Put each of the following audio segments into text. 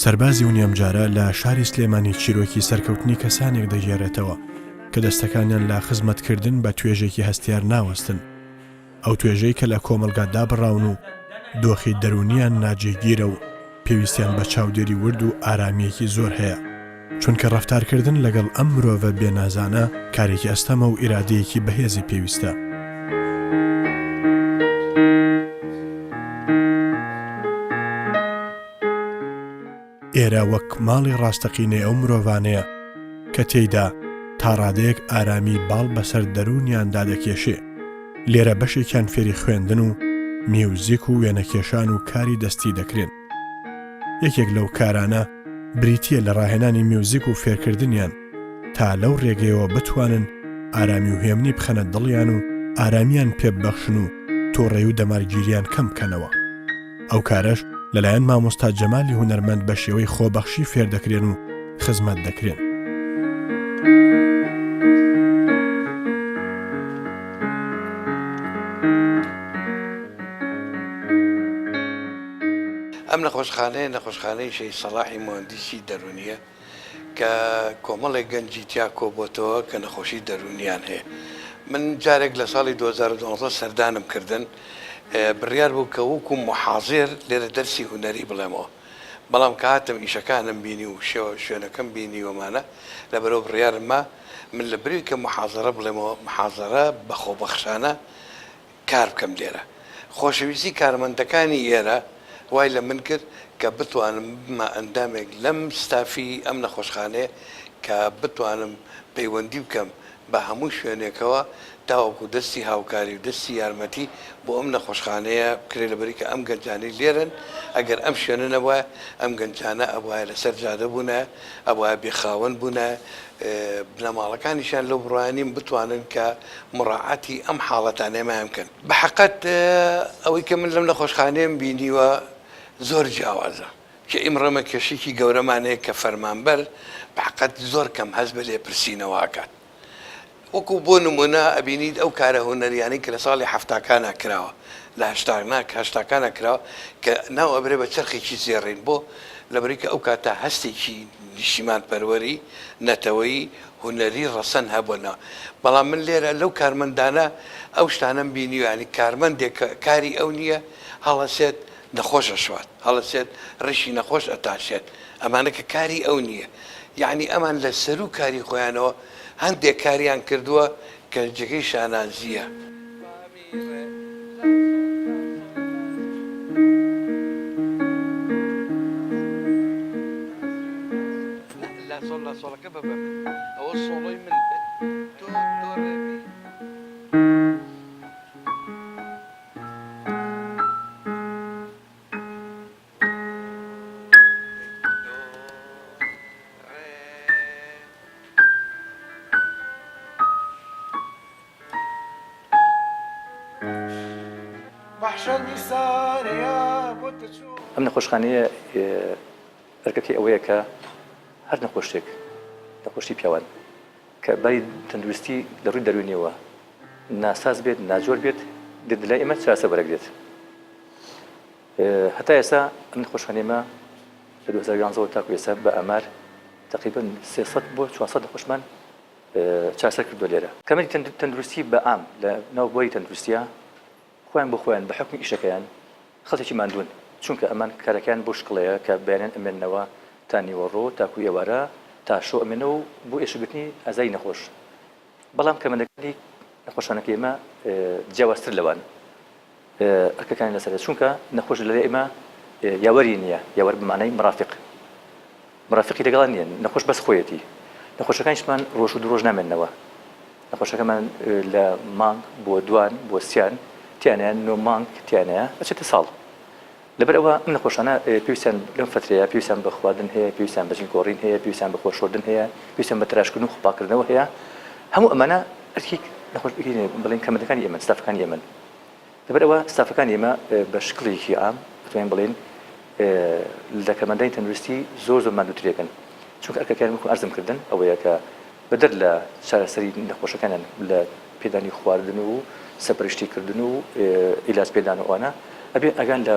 سەربازی ونیەمجارە لە شاری سلێمانی چیرۆکی سەرکەوتنی کەسانێک دەژێڕێتەوە کە دەستەکانیان لە خزمەتکردن بە توێژێکی هەستیار ناوەستن. ئەو توێژەی کە لە کۆمەلگادا بڕاون و دۆخی دەرونیان ناجێگیرە و پێویستیان بە چاودێری ورد و ئارامیەکی زۆر هەیە، چونکە ڕەفتارکردن لەگەڵ ئەم مرۆڤە بێنازانە کارێکی ئەستەمە و ئیرادەیەکی بەهێزی پێویستە. ئێرە وەک ماڵی ڕاستەقینەی ئەو مرۆڤانەیە کە تێیدا تا ڕادەیەک ئارامی باڵ بەسەر دەرونیاندا دەکێشێ. لێرە بەشێکیان فێری خوێندن و میوزیک و وێنەکێشان و کاری دەستی دەکرێن. یەکێک لەو کارانە بریتیە لە ڕاهێنانی میوزیک و فێرکردنیان تا لەو ڕێگەیەوە بتوانن ئارامی و هێمنی بخەنە دڵیان و ئارامیان پێببەخشن و تۆڕێی و دەمارگیریان کەم بکەنەوە. ئەو کارەش لەلایەن مامۆستا جەمالی هونەرمەند بە شێوەی خۆبەخشی فێر دەکرێن و خزمەت دەکرێن. ئەم نەخۆشخانەی شەی سەلاحی مهندسی دەرونیە کە کۆمەڵێک گەنجی تیا کۆبۆتەوە کە نەخۆشی دەرونیان هەیە. من جارێک لە ساڵی 2012 سەردانم کردن، بڕیار بوو کە وەکو محاضر لێرە دەرسی هونەری بڵێمەوە، بەڵام کە هاتم ئیشەکانم بینی و شوێنەکەم بینی ومانە لەبەرەوە بڕیارمە من لە بری کە محاضرە بڵێمەوە، محاضرە بە خۆبەخشانە کار بکەم لێرە. خۆشەویستی کارمەندەکانی ئێرە وای لە من کرد کە بتوانم بمە ئەندامێک لەم ستافی ئەم نەخۆشخانەیە کە بتوانم پەیوەندی بکەم بە هەموو شوێنێکەوە تاوەکو دەستی هاوکاری و دەستی یارمەتی بۆ ئەم نەخۆشخانەیە بکرێت لەبەری کە ئەم گەنجانەی لێرن. ئەگەر ئەم شوێنە نەبووە ئەم گەنجانە ئەوایە لەسەر جادە بوونە، ئەوایە بێخاوەن بوونە، بنەماڵەکانیشان لەو بڕوانیم بتوانن کە مڕاعەتی ئەم حاڵەتانە ئێمەیان بکەن. بە حەقەت ئەوەی کە من لەم نەخۆشخانەیەم بینیوە زۆر جیاوازە کە ئیمڕەمە کێشێکی گەورەمانەیە کە فەرمانبەر بەحقەت زۆر کەم هەست بە لێپرسینەوەکات. وەکو بۆ نمونە ئەبینیت ئەو کارە هونەریانی کە لە ساڵی هەفتاکانە کراوە، لە هەشتاکانە کراوە کە ناو ئەبرێ بە چرخێکی زێڕین بۆ لەبەری کە ئەو کاتە هەستێکی نیشیمان پەروەری نەتەوەی هونەری ڕەسەن هەبوونەوە. بەڵام من لێرە لەو کارمەندانە ئەو شتانەم بینی و ینی کارمەندێک کاری ئەو نییە هەڵەسێت نەخۆشە شوات، هەڵەسێت ڕیشی نەخۆش ئەتاشێت، ئەمانە کە کاری ئەو نییە. یعنی ئەمان لە سەر و کاری خۆیانەوە هەندێک کاریان کردووە کە جگەی شانازیە. سۆڵەکە بەبەر ئەوە سۆڵی من ئەم نەخۆشخانەیە ئەرکەکەی ئەوەیە کە هەر نەخۆشتێک نەخۆشی پیاوان کە باری تەندروستی لە ڕووی دەرونیەوە ناساز بێت، ناجۆر بێت، لای ئێمە چاسە بەرەک دێت. هەتا ئێستا ئەم نەخۆشخانەیەمە لە 2011 تاکو ئێستا بە ئەمار تقریباً 300 بۆ 400 نەخۆشمان چاسەر کردووە لێرە. کەمەری تەندروستی بە ئام لە ناو بۆی تەندروستیە خۆیان بۆ خۆیان بە حکمی ئیشەکەیان خەڵکی ماندوون، چونکە ئەمان کارەکەیان بۆ شکڵەیە کە بەیانیان ئەمێننەوە تا نیوەڕۆ تاکو ئێوارە تا شۆ ئەمێنەوە بۆ ئێشەگرتنی ئازایی نەخۆش. بەڵام کەمەندەکانی نەخۆشانەکە ئێمە جیاوازتر لەوان ئەرکەکانی لەسەر، چونکە نەخۆش لە ئێمە یاوەری نییە، یاوەر بمانای مرافقی لەگەڵان نییە، نەخۆش بەس خۆیەتی. نەخۆشەکانیشمان ڕۆژ و درۆژ نامێننەوە، نەخۆشەکەمان لە مانگ بۆ دوان بۆ سیان تیانیان نۆ مانگ تیانەیە ئەچێتە ساڵ. لەبەر ئەوە ئەم نەخۆشانە پێویستیان لەم فترەیە پێویستیان بە خواردن هەیە، پێویستیان بە ژینگۆڕین هەیە، پێویستیان بە خۆشۆردن هەیە، پێویستیان بە تراشکردن و خۆپاکردنەوە هەیە. هەموو ئەمانە ئەرکی نەخۆش بڵێن کەمەندەکانی ئێمە، ستافەکانی ئێمە. لەبەر ئەوە ستافەکانی ئێمە بە شکڵێکی عام بتوانین بڵێن لە کەمەندای تەندروستی زۆر ماندووترێکن، چونکە ئەرکەکان وەکو ئەرزم کردن ئەوەیە کە بەدەر لە چارەسەری نەخۆشەکانیان لە پێدانی خواردن و سەپەرشتیکردن و ئیلاج پێدان و ئەوانە ئەبێ ئەگەن لە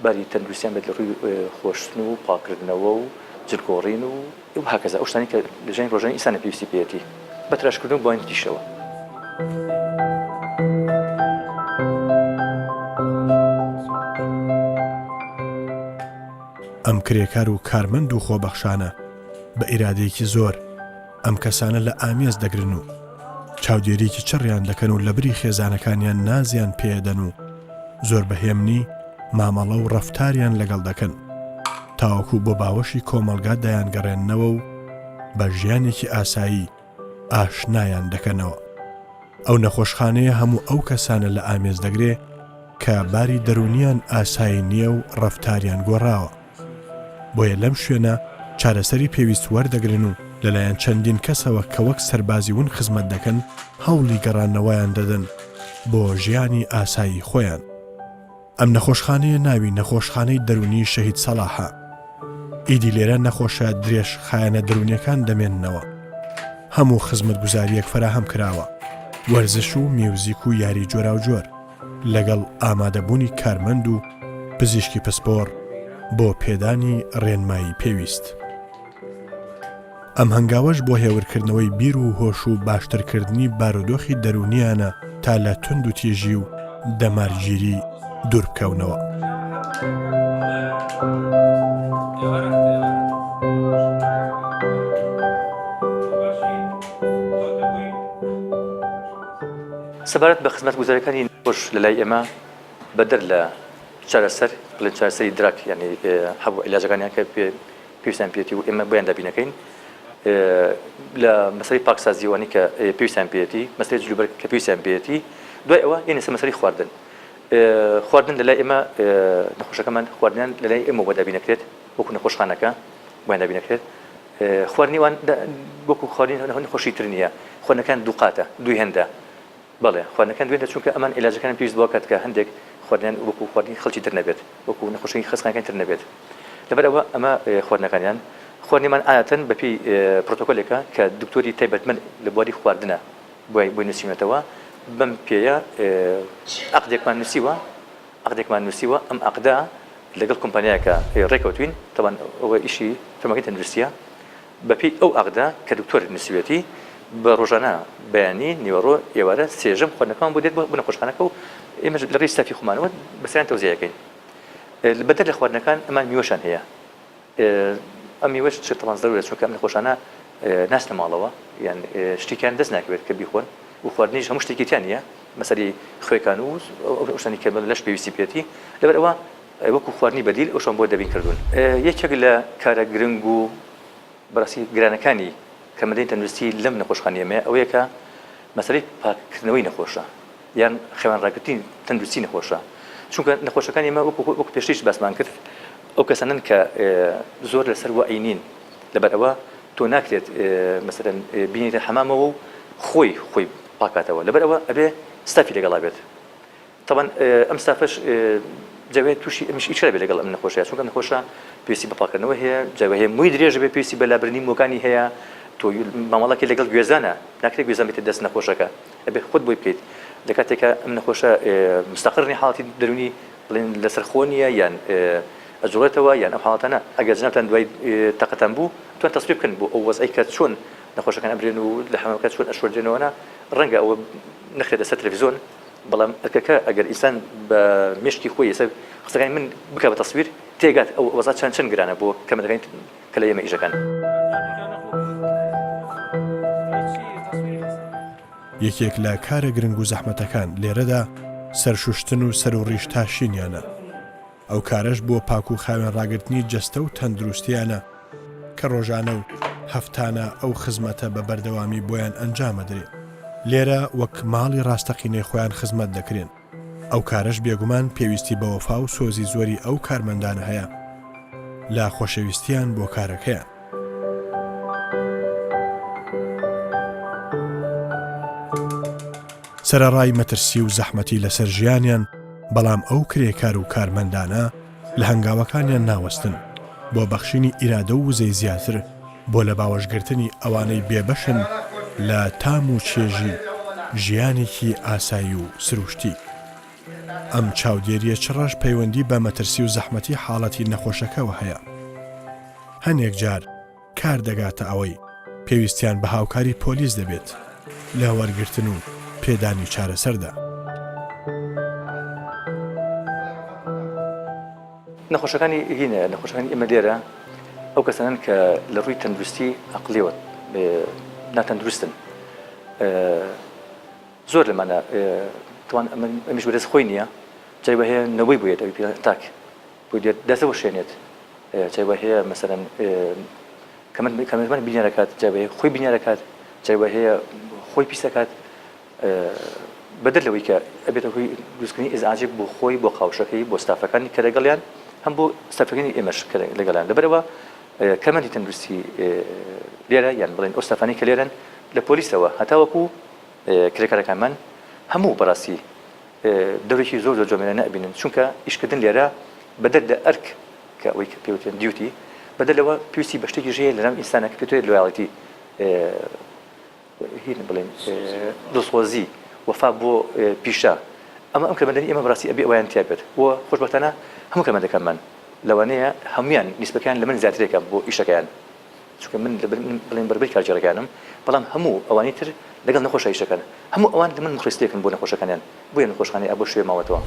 باری تەندروستیان بێت لە ڕووی خۆشتن و پاکردنەوە و جلگۆڕین و هاکەزا ئەو شتانی کە لە ژیانی ڕۆژانەی ئینسانە پێویستی پێێتی بە تراشکردن و بۆیانتیشەوە. ئەم کرێکار و کارمەند و خۆبەخشانە بە ئیرادەیەکی زۆر ئەم کەسانە لە ئامێز دەگرن و چاودێریکی چڕیان دەکەن و لە بری خێزانەکانیان نازیان پێدەن و زۆر بەهێمنی مامەڵە و ڕەفتاریان لەگەڵ دەکەن تاوەکو بۆ باوەشی کۆمەلگا دەیانگەڕێننەوە و بە ژیانێکی ئاسایی ئاشنایان دەکەنەوە. ئەو نەخۆشخانەیە هەموو ئەو کەسانە لە ئامێز دەگرێ کە باری دەرونیان ئاسایی نییە و ڕەفتاریان گۆڕاوە. بۆیە لەم شوێنە چارەسەری پێویست وەردەگرن و لەلایەن چەندین کەسەوە کە وەک سەربازی ون خزمەت دەکەن هەوڵی گەڕانەوەیان دەدەن بۆ ژیانی ئاسایی خۆیان. ئەم نەخۆشخانەیە ناوی نەخۆشخانەی دەرونی شەهید سەلاحە. ئیدی لێرە نەخۆشە درێژ خایەنە دەرونیەکان دەمێننەوە. هەموو خزمەت گوزاریەک فراهەم کراوە، وەرزش و میوزیک و یاری جۆرا و جۆر لەگەڵ ئامادەبوونی کارمەند و پزیشکی پسپۆر بۆ پێدانی ڕێنمایی پێویست. ئەم هەنگاوەش بۆ هێورکردنەوەی بیر و هۆش و باشترکردنی بارودۆخی دەرونیانە تا لە تند و تێژی و دەمارگیری دوور بکەونەوە. سەبارەت بە خزمەت گوزاریەکانی نەخۆش لەلای ئێمە بەدەر لە چارەسەر بڵێن چارەسەری دراک یعنی هەبوو عیلاجەکانیان کە پێویستیان پێێتی و ئێمە بۆیان دابینەکەین لە مەسەلەی پاکسازیوانی کە پێویستیان پێێتی مەسەلەی جلوبەر کە پێویستیان پێێتی دوای ئەوە یعنی مەسەلەی خواردن لەلای ئێمە نەخۆشەکەمان خواردنیان لەلای ئێمە بۆ دابینەکرێت وەکو نەخۆشخانەکە بۆیان دابینەکرێت خواردنیوان وەکو خواردنی نەخۆشی تر نییە خواردنەکان دوو قاتە دوی هێندە بەڵێ خواردنەکان دوێنە چونکە ئەمان عیلاجەکان پێویست بۆ کات کە هەندێک خواردنیان وەکو خواردنی خەڵکی تر نەبێت وەکو نەخۆشی خەسخانەکان تر نەبێت لەبەرەوە ئەمە خواردنەکانیان خواردنیمان ئاەتەن بەپی پرۆتۆکۆلێکە کە دکتۆری تایبەتمەند لە بواری خواردنە بۆی نووسیمێتەوە بەم پێیە عەقدێکمان نووسیوە ئەم عەقدە لەگەڵ کۆمپانیایەکە ڕێکەوتوین تەبەن ئەوە ئیشی فەرمانگەی تەندروستیە بەپی ئەو عەقدە کە دکتۆر نووسیوێتی بە ڕۆژانە بەیانی نیوەڕۆ ئێوارە سێژەم خواردنەکەمان بۆ دێت بۆ نەخۆشخانەکە و ئێمەش لە ڕێی ستافی خۆمانەوە بەسەریان تەوزیعەکەین. بەدەر لە خواردنەکان ئەمان میوەشان هەیە ئەم میوەش تەمان زەرورە چونکە ئەم نەخۆشانە ناچنە ماڵەوە یان شتێکیان دەست ناکەوێت کە بیخۆن و خواردنیش هەموو شتێکیان نییە مەسەری خوێکان و شتانی کە لەش پێویستی پێێتی لەبەرەوە وەکو خواردنی بەدیل ئەوشان بۆ دەبین کردوون. یەکێک لە کارە گرنگ و بەڕاستی گرانەکانی کەمەدەی تەندروستی لەم نەخۆشخانەیەمە ئەوەیە کە مەسەلەی پاکردنەوەی نەخۆشە یان خێوانڕاگرتنی تەندروستی نەخۆشە چونکە نەخۆشەکانی ئێمە وەکو پێشتریش باسمان کرد ئەو کەسانن کە زۆر لەسەر وعینین لەبەرەوە تۆ ناکرێت مەسەلەن بینیتە حەمامەوە و خۆی پاکاتەوە لەبەرەوە ئەبێ ستافی لەگەڵا بێت طبعا ئەم ستافەش جاوێت تووشی ئەمیش ئیشرا بێت لەگەڵ ئەم نەخۆشەیە چونکە نەخۆشە پێویستی بە پاکردنەوە هەیە جاوە هەیە مووی درێژ بێ پێویستی بە لابرنی مۆکانی هەیە تۆ مامەڵەکی لەگەڵ گوێزانە ناکرێت گوێزان بێتە دەست نەخۆشەکە ئەبێ خۆت بۆی بکەیت لە کاتێکە ئەم نەخۆشە مستەقڕنی حاڵەتی دەرونی بڵێن لەسەر خۆنیە یان ئەجوڵێتەوە یان ئەم حاڵەتانە ئەگەر جنابتان دوای تەقەتان بوو توان تەسبیب بکەن بۆ ئەو وەزعی کە چۆن نەخۆشەکان ئەبرێن و لە حەمامەکە چۆن ئەشوەردێنەوەە ڕەنگە ئەوە نەخرێتە سەر تەلەڤیزۆن بەڵام ئەکەکە ئەگەر ئینسان بە مێشکی خۆی ئێستا قسەکانی من بکە بە تەسویر تێگات ئەو وەزع چەند گرانە بۆ کەمە دەکەین کە لە ئێمە ئیژەکان. یەکێک لە کارە گرنگ و زەحمەتەکان لێرەدا سەرشوشتن و سەر و ڕیش تاشینیانە. ئەو کارەش بۆ پاک و خاوێن ڕاگرتنی جەستە و تەندروستیانە کە ڕۆژانە و هەفتانە ئەو خزمەتە بە بەردەوامی بۆیان ئەنجامەدرێ. لێرە وەک ماڵی ڕاستەقینەی خۆیان خزمەت دەکرێن. ئەو کارەش بێگومان پێویستی بە وەفا و سۆزی زۆری ئەو کارمەندانە هەیە لە خۆشەویستیان بۆ کارەکەیان. سەرەڕای مەترسی و زەحمەتی لەسەر ژیانیان بەڵام ئەو کرێکار و کارمەندانە لە هەنگاوەکانیان ناوەستن بۆ بەخشینی ئیرادە و وزەی زیاتر بۆ لە باوەشگرتنی ئەوانەی بێبەشن لە تام و چێژی ژیانێکی ئاسایی و سروشتی. ئەم چاودێریە چڕەش پەیوەندی بە مەترسی و زەحمەتی حاڵەتی نەخۆشەکەەوە هەیە. هەنێک جار کار دەگاتە ئەوەی پێویستیان بە هاوکاری پۆلیس دەبێت لە وەرگرتن و پێدانی چارەسەردا. نەخۆشەکانی هینە نەخۆشەکانی ئێمە لێرە ئەو کەسانن کە لە ڕووی تەندروستی عەقلیەوە ناتەندروستن. زۆر لەمانە توان ئەمیش بەدەست خۆی نییە، جای بە هەیە نەوەی بووێت ئەوی تاک بۆی دێت دەستەوە شوێنێت، جای بە هەیە مەسەرەن کەمەمان بینیارەکات، جای بە هەیە خۆی بینیارەکات، جای بە هەیە خۆی پیسەکات، بەدەر لەوەی کە ئەبێتە هۆی دروستکردنی ئیزعاجێک بۆ خۆی، بۆ قاوشەکەی، بۆ ستافەکانی کە لەگەڵیان، هەم بۆ ستافەکانی ئێمەش لەگەڵیان. لەبەرەوە کەمەندی تەندروستی لێرە یان بڵێن ئەو ستافانی کە لێرەن لە پۆلیسەوە هەتا وەکو کرێکارەکانمان هەموو بەڕاستی دەورێکی زۆر زۆر جۆمێنە نەبینن، چونکە ئیشکردن لێرە بەدەر لە ئەرک کە ئەوەی کە پێوتێن دیوتی، بەدەر لەوە پێویستی بە شتێکی ژەیە لەناو ئینسانە کە پێوتێت لۆیاڵیتی هین بڵێن دڵسۆزی وەفا بۆ پیشە. ئەم کەمەندەی ئێمە بەڕاستی ئەبێ ئەویان تیا بێت. وە خۆشبەختانە هەموو کەمەندەکانمان لەوانەیە هەمویان نیسبەکان لە من زیاترێکە بۆ ئیشەکەیان، چونکە من بڵێن بەربەی کارجێڕەکانم، بەڵام هەموو ئەوانی تر لەگەڵ نەخۆشە ئیشەکان، هەموو ئەوان لە من مخلیستێکن بۆ نەخۆشەکانیان، بۆیە نەخۆشخانەی ئەبۆ شوێ ماوەتەوە.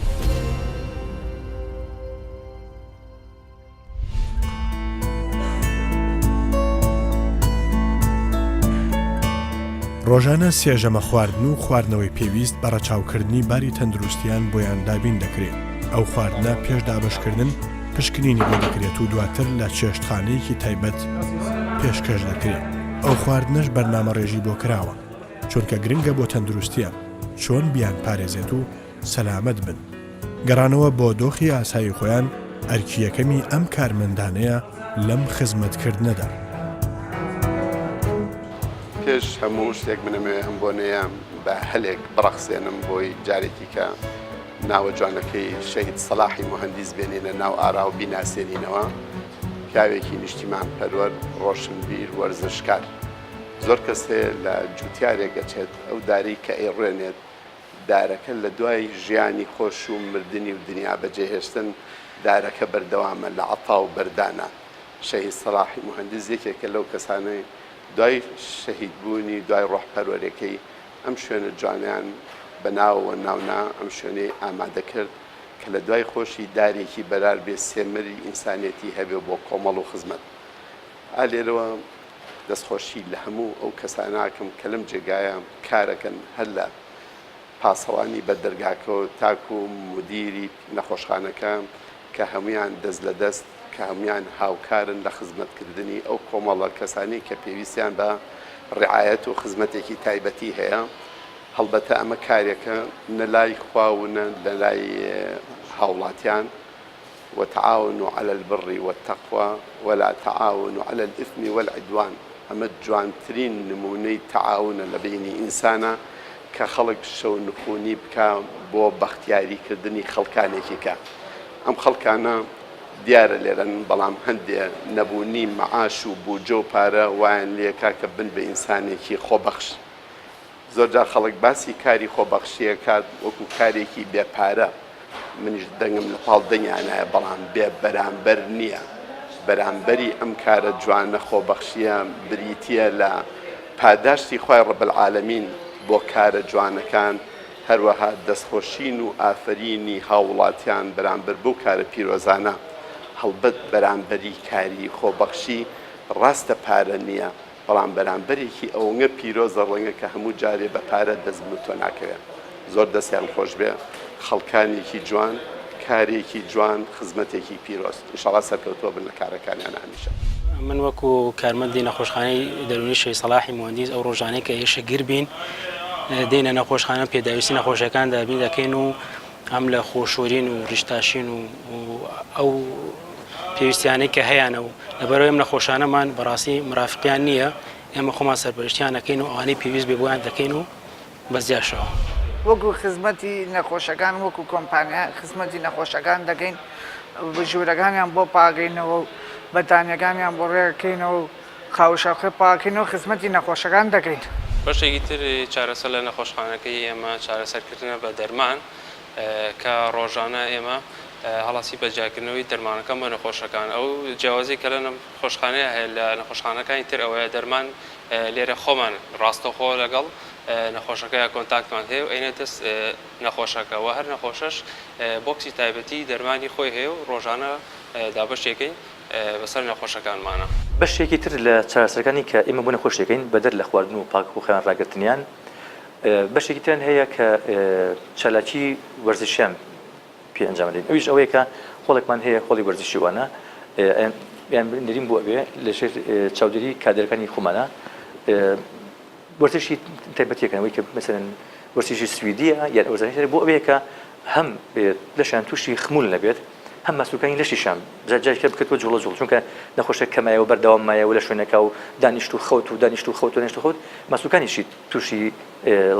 ڕۆژانە سێژەمە خواردن و خواردنەوەی پێویست بە ڕەچاوکردنی باری تەندروستیان بۆیان دابین دەکرێت. ئەو خواردنە پێش دابشکردن پشکنینی بۆ دەکرێت و دواتر لە چێشتخانەیەکی تایبەت پێشکەش دەکرێت. ئەو خواردنەش بەرنامە ڕێژی بۆ کراوە، چونکە گرنگە بۆ تەندروستیان چۆن بیان پارێزێت و سەلامەت بن. گەڕانەوە بۆ دۆخی ئاسایی خۆیان ئەرکیەکەمی ئەم کارمەندانەیە لەم خزمەتکردنەدا. پێش هەموو شتێک منەمێ ئەم بۆنەیە بە هەلێک بڕەخسێنم بۆی جارێکی کە ناوە جوانەکەی شەهید سەلاحی موهەندیس بێنێنە ناو ئارا و بیناسێنینەوە. پیاوێکی نیشتیمان پەروەر، ڕۆشنبیر، وەرزشکار. زۆر کەسێ لە جوتیارێک گەچێت ئەو داری کە ئەیڕێنێت دارەکە لە دوای ژیانی خۆش و مردنی و دنیا بەجێهێشتن دارەکە بەردەوامە لە عەتا و بەردانە. شەهید سەلاحی موهەندیس یەکێکە لەو کەسانەی دوای شەهید بوونی دوای ڕۆحپەروەرەکەی ئەم شوێنە جوانیان بەناوەوە ناونا ئەم شوێنەی ئامادە کرد کە لە دوای خۆشی دارێکی بەرار بێ سێمەری ئینسانێتی هەبێ بۆ کۆمەڵ و خزمەت. ئالێرەوە دەستخۆشی لە هەموو ئەو کەساناکەم کە لەم جێگایە کارەکەن هەر لە پاسەوانی بەردەرگاکەوە تاکو و مدیری نەخۆشخانەکە کە هەمویان دەست لە دەست کە هەمویان هاوکارن لە خزمەتکردنی ئەو کۆمەڵە کەسانی کە پێویستیان بە ڕعایەت و خزمەتێکی تایبەتی هەیە. هەڵبەتە ئەمە کارێکە نەلای خواونە لە لای هاوڵاتیان. وتعاونوا على البر والتقوى ولا تعاونوا على الإثم والعدوان. ئەمە جوانترین نمونەی تعاونە لە بینی ئینسانە کە خەڵک شەو نخوونی بکە بۆ بەختیاریکردنی خەڵکانێکی کە. ئەم خەڵکانە دیارە لێرەن، بەڵام هەندێ نەبوونی مەعاش و بوجە و پارە وایان لێکا کە بن بە ئینسانێکی خۆبەخش. زۆرجار خەڵک باسی کاری خۆبەخشیە کات وەکو کارێکی بێپارە. منیش دەنگم لە پاڵ دەنگیانایە، بەڵام بێ بەرامبەر نییە. بەرامبەری ئەم کارە جوانە خۆبەخشیە بریتیە لە پاداشتی خوای ڕەبەلعالەمین بۆ کارە جوانەکان، هەروەها دەستخۆشین و ئافرینی هاوڵاتیان بەرامبەر بۆ کارە پیرۆزانە. هەڵبەت بەرامبەری کاری خۆبەخشی ڕاستە پارە نییە، بەڵام بەرامبەرێکی ئەوەنگە پیرۆزە ڕەنگە کە هەموو جارێ بە پارە دەستبن تۆ ناکەوێت. زۆر دەستیان خۆش بێ، خەڵکانێکی جوان، کارێکی جوان، خزمەتێکی پیرۆز. ئینشاڵڵا سەرکەوتووە بن لە کارەکانیان هەمیشە. من وەکو کارمەندی نەخۆشخانەی دەرونی شەهید سەلاحی موهەندیس ئەو ڕۆژانەی کە ئێشە گیر بین دێنە نەخۆشخانە پێداویستی نەخۆشەکان دابین دەکەین و ئەم لە خۆشوەرین و ریشتاشین و ئەو پێویستیانەی کە هەیەە و لەبەرەوەی ئەم نەخۆشانەمان بەڕاستی مرافقیان نییە، ئێمە خۆمان سەرپەرشتیان دەکەین و ئەوانەی پێویست بێ بۆیان دەکەین و بەزیاشەوە. وەکو خزمەتی نەخۆشەکان وەکو کۆمپانیا خزمەتی نەخۆشەکان دەکەین، ژوورەکانیان بۆ پاگەینەوە و بەتانیەکانیان بۆ ڕێگەکەینەوە و خاوشەخە پاکەینەوە خزمەتی نەخۆشەکان دەکەین. بەشێکی تر چارەسەر لە نەخۆشخانەکەی ئێمە چارەسەرکردنە بە دەرمان کە ڕۆژانە ئێمە هەڵاسی بەجاکردنەوەی دەرمانەکەم بە نەخۆشەکان ئەو جیاوازی کە لە نەخۆشخانەیە هەیە لە نەخۆشخانەکانی تر ئەوەیە دەرمان لێرە خۆمان ڕاستەخۆ لەگەڵ نەخۆشەکەی کۆنتاکتمان هەیە و ئەینە دەست نەخۆشەکەەوە هەر نەخۆشەش بۆکسی تایبەتی دەرمانی خۆی هەیە و ڕۆژانە دابەشێکەکەین بەسەر نەخۆشەکانمانە. بەشێکی تر لە چارەسەرەکانی کە ئێمە بۆ نەخۆشیەکەین بەدەر لە خواردن و پاک و خێوان ڕاگررتنیان بەشێکی تران هەیە کە چالاکی وەرزشیان پێ ئەنجامدەین. ئەویش ئەوەیە کە خۆڵێکمان هەیە خۆڵی وەرزشیوانە یان نەریم بۆ ئەوێ لەژێر چاودێری کادرەکانی خۆمانە وەرزشی تایبەتیەکەنەوەی کە مەسەرەن وەرزشی سویدیە یان ئەوزانێت بۆ ئەوەیە کە هەم لەشیان تووشی خمول نەبێت هەم ماسوولەکانی لەشیشان جارێکە بکەوە جوڵە جوڵ چونکە نەخۆشە کەمایەوە بەردەوامایەوە لە شوێنەکە و دانیشت و خەوت و دانیشت و خەوت و نێشت و خەوت ماسوولەکانیشی تووشی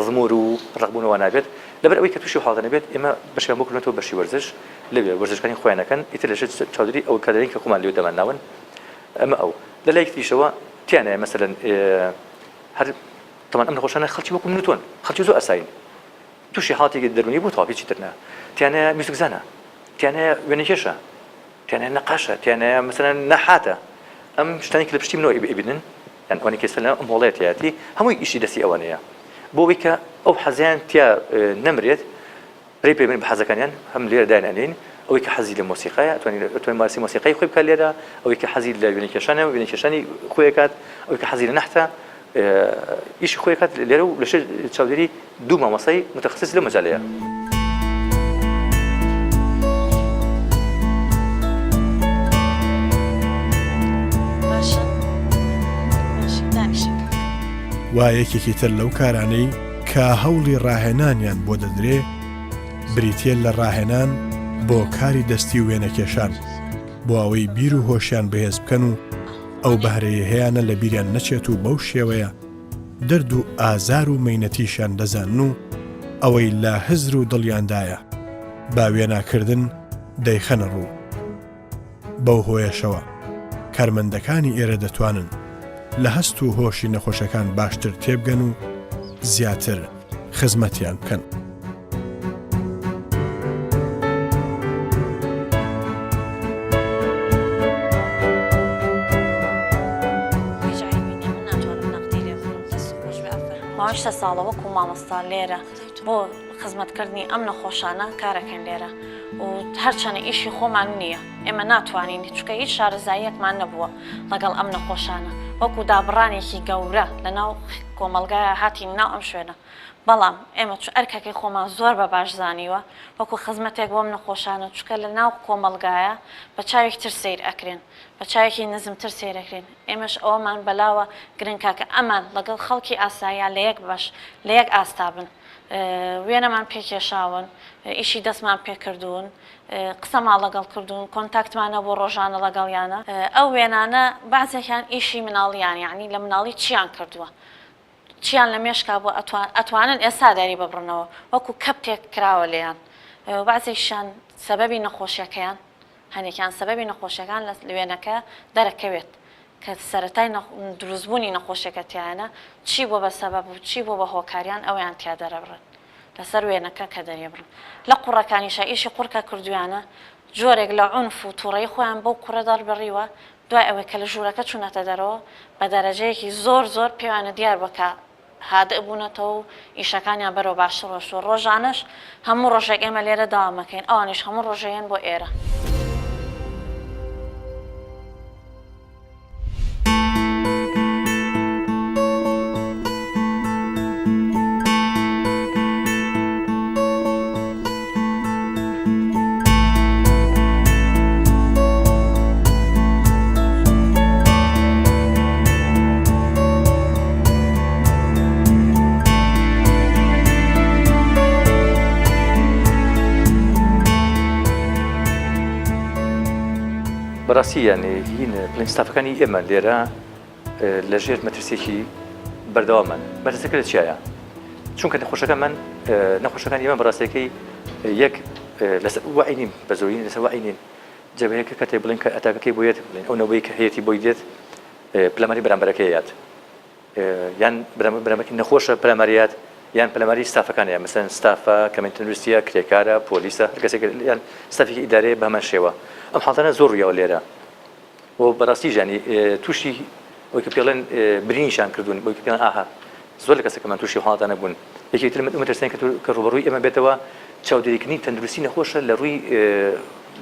زمور و ڕقبوونەوە نابێت لەبەر ئەوەی کە تووشی حاڵدە نەبێت ئێمە بەشیان بۆ کردنەوە بەشی وەرزش لەوێ وەرزشەکانی خۆیانەکەن ئیتر لەژێر چاودێری ئەو کادرەی کە خۆمان لێو دەمانناون ئەمە ئەو لە لایەک تریشەوە تیانە مەسەرەن هەر تەمان ئەم نەخۆشانە خەڵکی وەکو منوتۆن خەڵکی زۆر ئەساین تووشی حاڵاتێکی دەرونی بۆ تەواوی ترنە تیانە میوزیکزانە تیانە وێنەکێشە تیانە نەقاشە تیانە مەسەرەن نەحاتە ئەم شتانی کە لە پشتی منەوە ئیبینن یان ئەوانەی کە ئێستا ئەم وڵاتایەتی هەمووی ئیشی دەستی ئەوانەیە بۆ ئەوەی کە ئەو حەزیان تیا نەمرێت ڕێی پێبن بە حەزەکانیان هەم لێرە دایان ئەنین ئەوەی کە حەزی لە مۆسیقایە ئەتوانین مارسی مۆسیقای خۆی بکات لێرە ئەوەی کە حەزی لە وێنەکێشانە وێنەکێشانی خۆیەکات ئەوەی کە حەزی لە نەحتە ئیشی خۆیەکات لێرە و لەژێر چاودێری دوو مامۆسای متەخەسیس لە مەجالەیە. وا یەکێکی تر لەو کارانەی کە هەوڵی ڕاهێنانیان بۆ دەدرێ بریتێ لە ڕاهێنان بۆ کاری دەستی و وێنەکێشان بۆ ئەوەی بیر و هۆشیان بەهێز بکەن و ئەو بەهرەیە هەیەە لە بیریان نەچێت و بەو شێوەیە دەرد و ئازار و مەینەتیشان دەزانن و ئەوەی لە هزر و دڵیاندایە با وێناکردن دەیخەنە ڕوو. بەو هۆیەشەوە کارمەندەکانی ئێرە دەتوانن لە هەست و هۆشی نەخۆشەکان باشتر تێبگەن و زیاتر خزمەتیان بکەن. ماوەی 6 ساڵە وەکو مامۆستا لێرە بۆ خزمەتکردنی ئەم نەخۆشانە کارەکەن لێرە و هەرچەنە ئیشی خۆمان نییە ئێمە ناتوانین چونکە هیچ شارەزاییەکمان نەبووە لەگەڵ ئەم نەخۆشانە وەکو دابڕانێکی گەورە لەناو کۆمەلگایە هاتین ناو ئەم شوێنە بەڵام ئێمە ئەرکەکەی خۆمان زۆر بە باش زانیوە وەکو خزمەتێک بۆم نەخۆشانە چونکە لە ناو کۆمەلگایە بە چاوێک تر سیر ئەکرێن بە چاوێکی نزمتر سیرەکرێن ئێمەش ئەوەمان بەلاوە گرنگکە کە ئەمان لەگەڵ خەڵکی ئاساییان لە یەک باش لە یەک ئاستابن وێنەمان پێکێشاون ئیشی دەستمان پێکردوون قسەمان لەگەڵ کردوون کۆنتاکتمانە بۆ ڕۆژانە لەگەڵیانە ئەو وێنانە بەعزێکیان ئیشی مناڵیان یعنی لە مناڵی چیان کردووە چیان لە مێشکا بۆ ئەتوانن ئێستا دەری ببڕنەوە وەکو کەپتێک کراوە لێیان بەعزێکیان سەبەبی نەخۆشیەکەیان هەنێکیان سەبەبی نەخۆشیەکان لە وێنەکە دەرەکەوێت کە سەرەتای دروستبوونی نەخۆشیەکەتیانە چی بۆ بە سەبەب و چی بۆ بە هۆکاریان ئەویان تیا دەرەبڕن لەسەر وێنەکە کە دەریێبڕن لە قوڕەکانیشە ئیشی قورکە کردویانە جۆرێک لە عونف و تووڕەی خۆیان بەو کوڕە دەڕبڕیوە دوای ئەوەی کە لە ژوورەکە چوونەتە دەرەوە بە دەرەجەیەکی زۆر زۆر پێوانە دیار بکە هادە بوونەتەوە و ئیشەکانیان بەرەو باشتر ڕۆژ و ڕۆژانەش هەموو ڕۆژێک ئێمە لێرە داوامەکەین ئەوانیش هەموو ڕۆژەیەن بۆ ئێرە. بەڕاستی یانێ هین پلەنستافەکانی ئێمە لێرە لەژێر مەترسێکی بەردەوامان مەترسەکە لە چیایە چونکە نەخۆشەکانی ئێمە بەڕاستیەکەی یەک لەسەر وعینین بە زۆرین لەسەر وعینین جەبهەیەکە کاتێ بڵێن کە ئەتاکەکەی بۆ یەت بڵێن ئەو نەوەی کە هەیەی بۆی دێت پلەمەری بەرامبەرەکەی یات یان بەرامبەرەکەی نەخۆشە پلەمەریات یان پەلەماری ستافەکانیان مەسەن ستافە کەمەی تەندروستیە کرێکارە پۆلیسە کەسێک یان ستافێکی ئیدارەیە بە هەمان شێوە ئەم حاڵانە زۆر ڕوویەوە لێرە و بەڕاستی ژانی تووشی ئەوەی کە پێڵێن برینیشان کردوون بۆی کە پێڵێن ئاها زۆر لە کەسەکەمان تووشی حاڵاتانە بوون یەکێکتر مەترسیان کە ڕوبەڕووی ئێمە بێتەوە چاودێریکردنی تەندروستی نەخۆشە لە ڕووی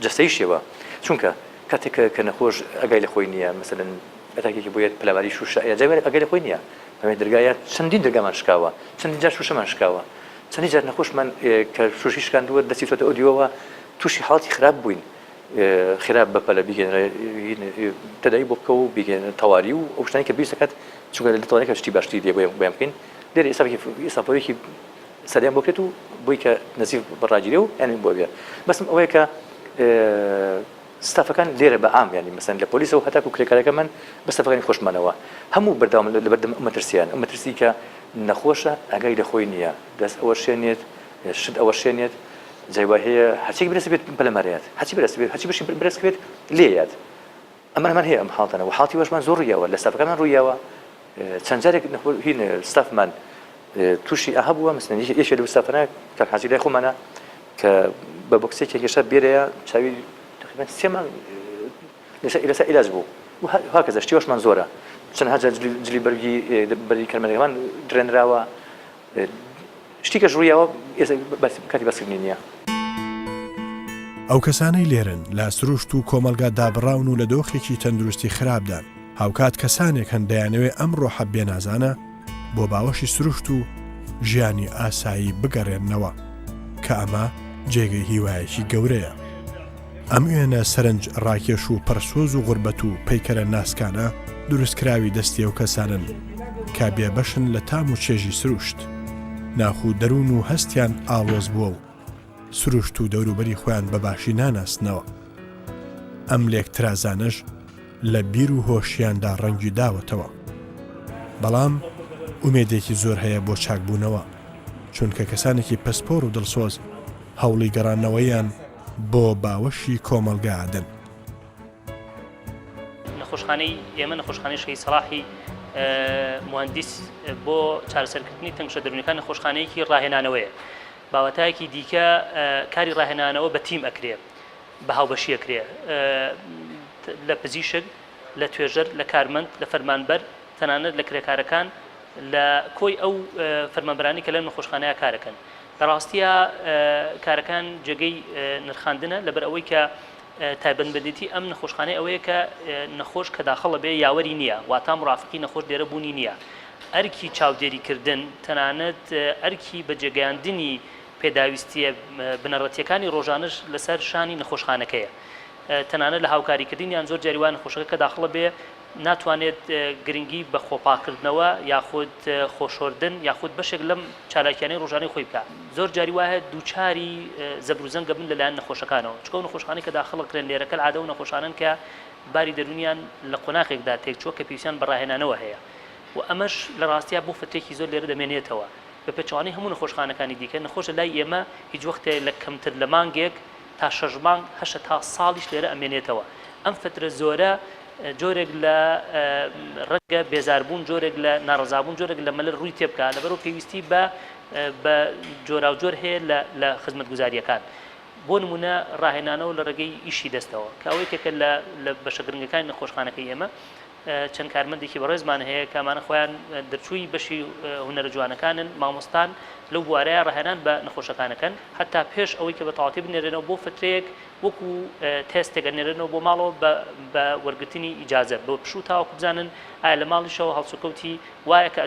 جەستەیشەوە چونکە کاتێک کە نەخۆش ئەگای لە خۆی نییە مەسەلەن ئەتاکێکی بۆیە پەلەماری شوشە جاوێت ئەگەی لە خۆی نییە ئەمە دەرگایە چەندین دەرگامان شکاوە چەندین جار شوشەمان شکاوە چەندی جار نەخۆشمان کە شوشی شکاندووە دەستی چۆتە ئەو دیوەوە تووشی حاڵاتی خراپ بووین خراپ بەپەلە بیگەنە تەدایی بۆ بکە و بیگەنە تەواری و ئەو شتانی کە بیستەکەت چونکە لە تەواریەکە شتی باشتری دێ بۆیان بکەین لێرە ئێساپۆرێکی سەریان بۆ بکرێت و بۆی کە نزیف بەڕاگیرێ و یانی بۆ بێ بەسم ئەوەیە کە ستافەکان لێرە بە ئام ینی مەسەن لە پۆلیسە و هەتاکو کرێکارەکە من بە ستافەکانی خۆشمانەوە هەموو بەردەوام لە بەردەم مەترسیان ئەو مەترسی کە نەخۆشە ئەگای لە خۆی نییە دەست ئەوە شوێنێت شت ئەوە شوێنێت جایوا هەیە هەرچی برێس بێت پەلەمەریات هەرچی برێس بێت هەرچی بەشی برێس بێت لێیات ئەمەمان هەیە ئەم حاڵەتانە و حاڵی وەشمان زۆر ڕوویەوە لە ستافەکانمان ڕوویەوە چەند جارێک هین ستافمان تووشی ئاها بووە مەسەن یەکێک لەو ستافانە کە حاجی لای خۆمانە کە بە بۆکسێکی کێشە بێرەیە چاوی تقریبا 3 مانگ لەسەر عیلاج بوو و هاکەزە شتی وەشمان زۆرە چەندها جار جلی بەرگی کەرمەنەکەمان درێنراوە شتێکەش ڕوویەوە کاتی بەسکردنی نییە ئەو کەسانەی لێرن لە سروشت و کۆمەلگا دابڕاون و لە دۆخێکی تەندروستی خراپدان هاوکات کەسانێک هەندەیانەوێ ئەم ڕۆحە بێنازانە بۆ باوەشی سروشت و ژیانی ئاسایی بگەڕێننەوە کە ئەمە جێگەی هیوایەکی گەورەیە ئەم وێنە سەرنج ڕاکێش و پەرسۆز و غوربەت و پەیکەرە ناسکانە دروستکراوی دەستی ئەو کەسانن کە بێبەشن لە تام و چێژی سروشت ناخ و دەروون و هەستیان ئاڵۆز بووە و سروشت و دەوروبەری خۆیان بەباشی ناناستنەوە ئەم لێکترازانەش لە بیر و هۆشیاندا ڕەنگی داوەتەوە بەڵام ئومێدێکی زۆر هەیە بۆ چاکبوونەوە چونکە کەسانێکی پەسپۆر و دڵسۆز هەوڵی گەڕانەوەیان بۆ باوەشی کۆمەلگادن نەخۆشخانەی ئێمە نەخۆشخانەی شەهید سەلاحی مهندس بۆ چارەسەرکردنی تەنگشە دەرونیەکان نەخۆشخانەیەکی ڕاهێنانەوەیە باوەتایەکی دیکە کاری ڕاهێنانەوە بە تیم ئەکرێ بە هاوبەشی ئەکرێ لە پزیشک لە توێژەر لە کارمەند لە فەرمانبەر تەنانەت لە کرێکارەکان لە کۆی ئەو فەرمانبەرانی کە لەم نەخۆشخانەیە کارەکەن بەڕاستیە کارەکان جێگەی نرخاندنە لەبەر ئەوەی کە تایبەتمەندی ئەم نەخۆشخانەی ئەوەیە کە نەخۆش کە داخڵە بێ یاوەری نییە واتە مرافقی نەخۆش لێرە بوونی نییە ئەرکی چاودێریکردن تەنانەت ئەرکی بەجێگەیاندنی پێداویستیە بنەڕەتیەکانی ڕۆژانەش لەسەر شانی نەخۆشخانەکەیە تەنانەت لە هاوکاریکردنیان زۆر جاریوان نەخۆشەکە کە داخڵە بێ ناتوانێت گرنگی بە خۆپاکردنەوە یاخود خۆشۆردن یاخود بەشێک لەم چالاکیانەی ڕۆژانەی خۆی بکە زۆر جاری وایە دووچاری زەبروزەنگە بن لەلایەن نەخۆشەکانەوە چکە و نەخۆشخانەی کە داخڵکرێن لێرەکە عادە و نەخۆشانن کە باری دەرونیان لە قۆناغێکدا تێکچووە کە پێویستیان بەڕاهێنانەوە هەیە و ئەمەش لە ڕاستیە بۆ فترێکی زۆر لێرە دەمێنێتەوە بە پێچوانی هەموو نەخۆشخانەکانی دیکە نەخۆشە لای ئێمە هیچ وەختێ لە کەمتر لە مانگێک تا 6 مانگ 8 تا ساڵیش لێرە ئەمێنێتەوە ئەم فترە زۆرە جۆرێک لە ڕەنگە بێزاربوون جۆرێک لە ناڕزابوون جۆرێک لە مەلەر ڕووی تێبکە لەبەرەوە پێویستی بە جۆرا و جۆر هەیە لە خزمەتگوزاریەکان بۆ نمونە ڕاهێنانەوە لە ڕێگەی ئیشی دەستەوە کە ئەوەیەکە لە بەشە گرنگەکانی نەخۆشخانەکەی ئێمە چەند کارمەندێکی بەڕێزمان هەیە کامانە خۆیان دەرچووی بەشی هونەرە جوانەکانن مامۆستان لەو بوارەیە ڕاهێنان بە نەخۆشەکانەکەن هەتا پێش ئەوەی کە بە تەواوی بنێرێنەوە بۆ فترەیەک وەکو تێستێکە نێرێنەوە بۆ ماڵەوە بە وەرگرتنی ئیجازە بۆ پشوو تاوەکو بزانن ئایا لە ماڵیشەوە هەڵسوکەوتی وایە کە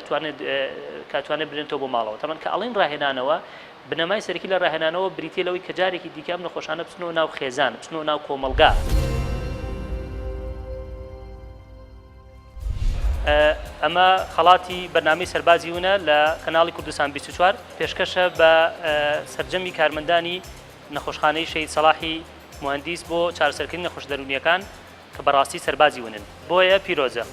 ئەتوانێت برێنێتەوە بۆ ماڵەوە تەمان کە ئەڵین ڕاهێنانەوە بنەمای سەرەکی لە ڕاهێنانەوە بریتێ لەوەی کە جارێکی دیکە ئەم نەخۆشانە بچنەوە ناو خێزان بچنەوە ناو کۆمەلگا ئەمە خەڵاتی بەرنامەی سەربازی وونە لە کەناڵی کوردستان 24 پێشکەشە بە سەرجەمی کارمەندانی نەخۆشخانەی شەهید سەلاحی مهندس بۆ چارەسەرکردنی نەخۆش دەرونیەکان کە بەڕاستی سەربازی ونن بۆیە پیرۆزە